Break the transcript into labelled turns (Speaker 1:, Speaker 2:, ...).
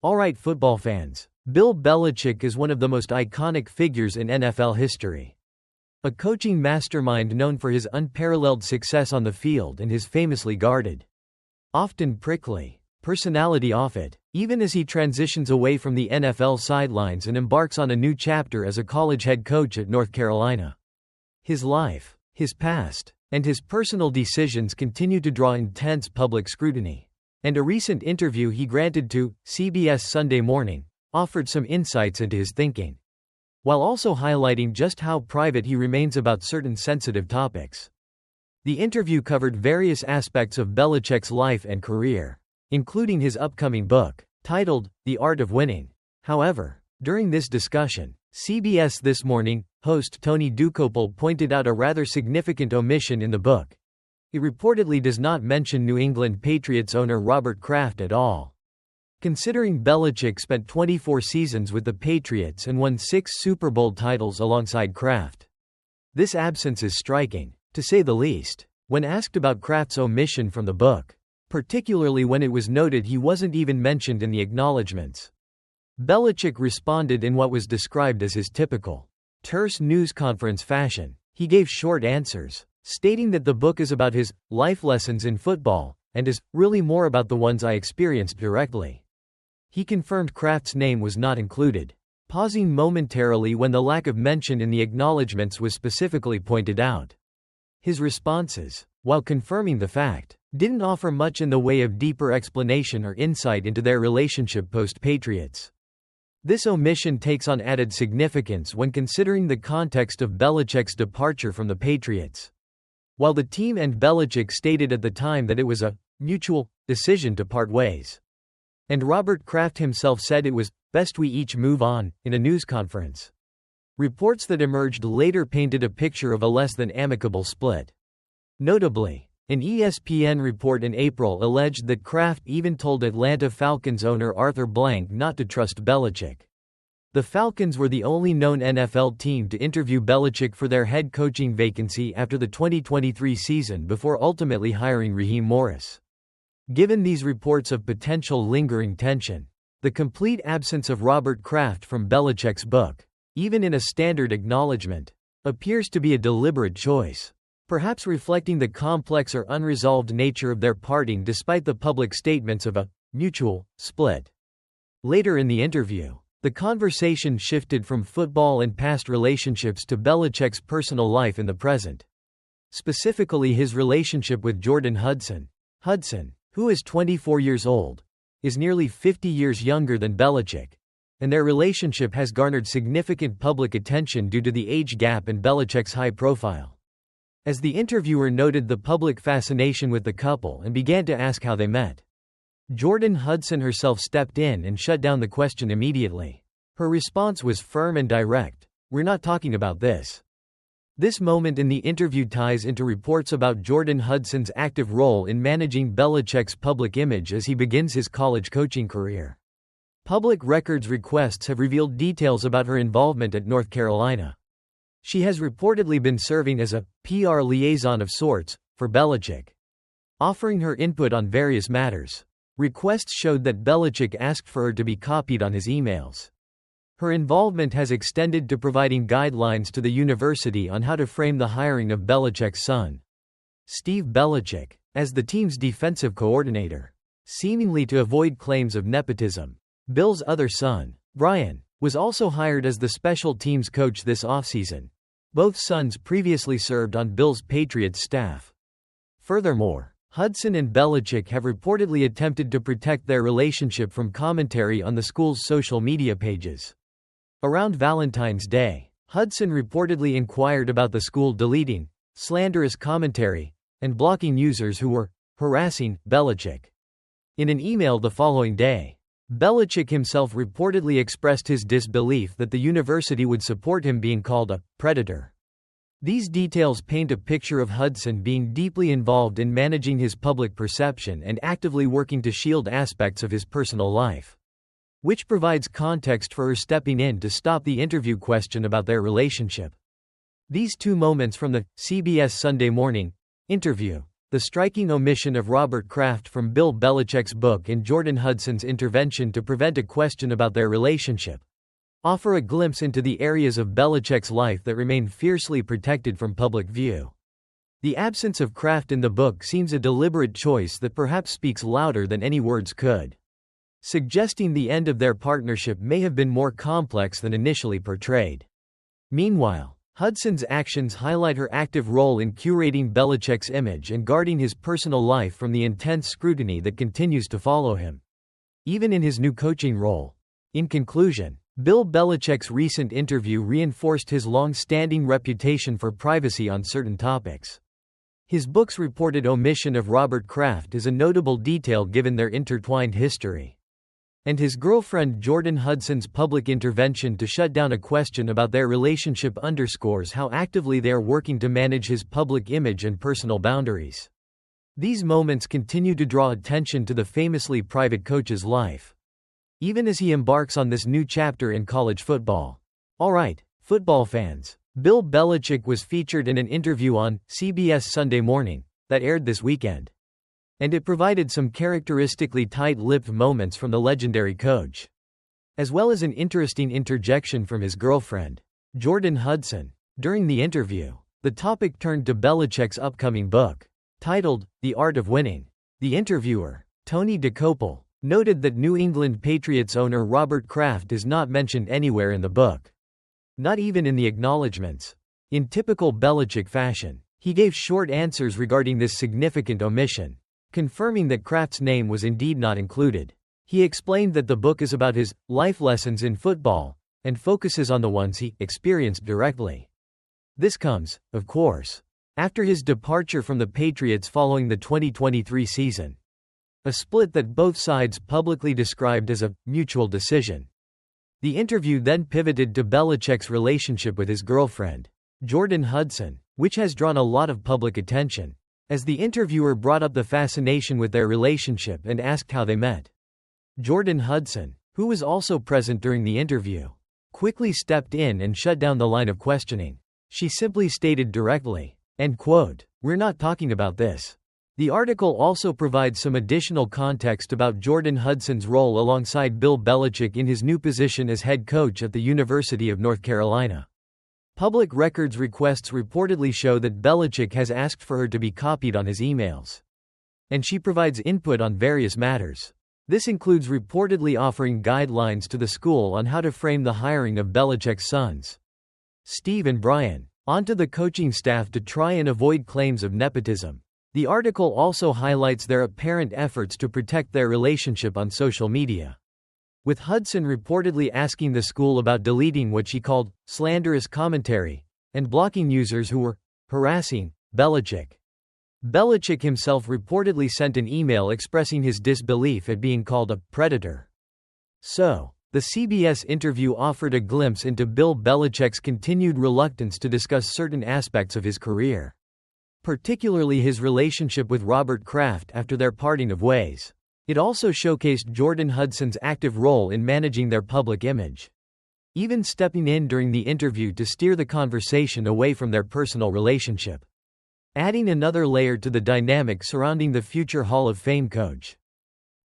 Speaker 1: Alright, football fans. Bill Belichick is one of the most iconic figures in NFL history. A coaching mastermind known for his unparalleled success on the field and his famously guarded, often prickly, personality off it, even as he transitions away from the NFL sidelines and embarks on a new chapter as a college head coach at North Carolina. His life, his past, and his personal decisions continue to draw intense public scrutiny. And a recent interview he granted to CBS Sunday Morning offered some insights into his thinking, while also highlighting just how private he remains about certain sensitive topics. The interview covered various aspects of Belichick's life and career, including his upcoming book, titled The Art of Winning. However, during this discussion, CBS This Morning host Tony Dokoupil pointed out a rather significant omission in the book. He reportedly does not mention New England Patriots owner Robert Kraft at all. Considering Belichick spent 24 seasons with the Patriots and won 6 Super Bowl titles alongside Kraft, this absence is striking, to say the least. When asked about Kraft's omission from the book, particularly when it was noted he wasn't even mentioned in the acknowledgments, Belichick responded in what was described as his typical terse news conference fashion. He gave short answers, stating that the book is about his life lessons in football, and is really more about the ones I experienced directly. He confirmed Kraft's name was not included, pausing momentarily when the lack of mention in the acknowledgments was specifically pointed out. His responses, while confirming the fact, didn't offer much in the way of deeper explanation or insight into their relationship post-Patriots. This omission takes on added significance when considering the context of Belichick's departure from the Patriots. While the team and Belichick stated at the time that it was a mutual decision to part ways, and Robert Kraft himself said it was best we each move on in a news conference. Reports that emerged later painted a picture of a less than amicable split. Notably, an ESPN report in April alleged that Kraft even told Atlanta Falcons owner Arthur Blank not to trust Belichick. The Falcons were the only known NFL team to interview Belichick for their head coaching vacancy after the 2023 season before ultimately hiring Raheem Morris. Given these reports of potential lingering tension, the complete absence of Robert Kraft from Belichick's book, even in a standard acknowledgement, appears to be a deliberate choice, perhaps reflecting the complex or unresolved nature of their parting despite the public statements of a mutual split. Later in the interview, the conversation shifted from football and past relationships to Belichick's personal life in the present. Specifically his relationship with Jordon Hudson. Hudson, who is 24 years old, is nearly 50 years younger than Belichick, and their relationship has garnered significant public attention due to the age gap and Belichick's high profile. As the interviewer noted the public fascination with the couple and began to ask how they met, Jordon Hudson herself stepped in and shut down the question immediately. Her response was firm and direct: "We're not talking about this." This moment in the interview ties into reports about Jordon Hudson's active role in managing Belichick's public image as he begins his college coaching career. Public records requests have revealed details about her involvement at North Carolina. She has reportedly been serving as a PR liaison of sorts for Belichick, offering her input on various matters. Requests showed that Belichick asked for her to be copied on his emails. Her involvement has extended to providing guidelines to the university on how to frame the hiring of Belichick's son, Steve Belichick, as the team's defensive coordinator, seemingly to avoid claims of nepotism. Bill's other son, Brian, was also hired as the special teams coach this offseason. Both sons previously served on Bill's Patriots staff. Furthermore, Hudson and Belichick have reportedly attempted to protect their relationship from commentary on the school's social media pages. Around Valentine's Day, Hudson reportedly inquired about the school deleting slanderous commentary and blocking users who were harassing Belichick. In an email the following day, Belichick himself reportedly expressed his disbelief that the university would support him being called a predator. These details paint a picture of Hudson being deeply involved in managing his public perception and actively working to shield aspects of his personal life, which provides context for her stepping in to stop the interview question about their relationship. These two moments from the CBS Sunday Morning interview The striking omission of Robert Kraft from Bill Belichick's book and Jordon Hudson's intervention to prevent a question about their relationship offer a glimpse into the areas of Belichick's life that remain fiercely protected from public view. The absence of Kraft in the book seems a deliberate choice that perhaps speaks louder than any words could, suggesting the end of their partnership may have been more complex than initially portrayed. Meanwhile, Hudson's actions highlight her active role in curating Belichick's image and guarding his personal life from the intense scrutiny that continues to follow him, even in his new coaching role. In conclusion, Bill Belichick's recent interview reinforced his long-standing reputation for privacy on certain topics. His book's reported omission of Robert Kraft is a notable detail given their intertwined history. And his girlfriend Jordon Hudson's public intervention to shut down a question about their relationship underscores how actively they are working to manage his public image and personal boundaries. These moments continue to draw attention to the famously private coach's life, even as he embarks on this new chapter in college football. Alright, football fans. Bill Belichick was featured in an interview on CBS Sunday Morning that aired this weekend, and it provided some characteristically tight-lipped moments from the legendary coach, as well as an interesting interjection from his girlfriend, Jordon Hudson. During the interview, the topic turned to Belichick's upcoming book, titled The Art of Winning. The interviewer, Tony DeCopel, noted that New England Patriots owner Robert Kraft is not mentioned anywhere in the book, not even in the acknowledgments. In typical Belichick fashion, he gave short answers regarding this significant omission, confirming that Kraft's name was indeed not included. He explained that the book is about his life lessons in football and focuses on the ones he experienced directly. This comes, of course, after his departure from the Patriots following the 2023 season, a split that both sides publicly described as a mutual decision. The interview then pivoted to Belichick's relationship with his girlfriend, Jordon Hudson, which has drawn a lot of public attention, as the interviewer brought up the fascination with their relationship and asked how they met. Jordon Hudson, who was also present during the interview, quickly stepped in and shut down the line of questioning. She simply stated directly, end quote, "We're not talking about this." The article also provides some additional context about Jordon Hudson's role alongside Bill Belichick in his new position as head coach at the University of North Carolina. Public records requests reportedly show that Belichick has asked for her to be copied on his emails, and she provides input on various matters. This includes reportedly offering guidelines to the school on how to frame the hiring of Belichick's sons, Steve and Brian, onto the coaching staff to try and avoid claims of nepotism. The article also highlights their apparent efforts to protect their relationship on social media, with Hudson reportedly asking the school about deleting what she called slanderous commentary and blocking users who were harassing Belichick. Belichick himself reportedly sent an email expressing his disbelief at being called a predator. So, the CBS interview offered a glimpse into Bill Belichick's continued reluctance to discuss certain aspects of his career, particularly his relationship with Robert Kraft after their parting of ways. It also showcased Jordon Hudson's active role in managing their public image, even stepping in during the interview to steer the conversation away from their personal relationship, adding another layer to the dynamic surrounding the future Hall of Fame coach.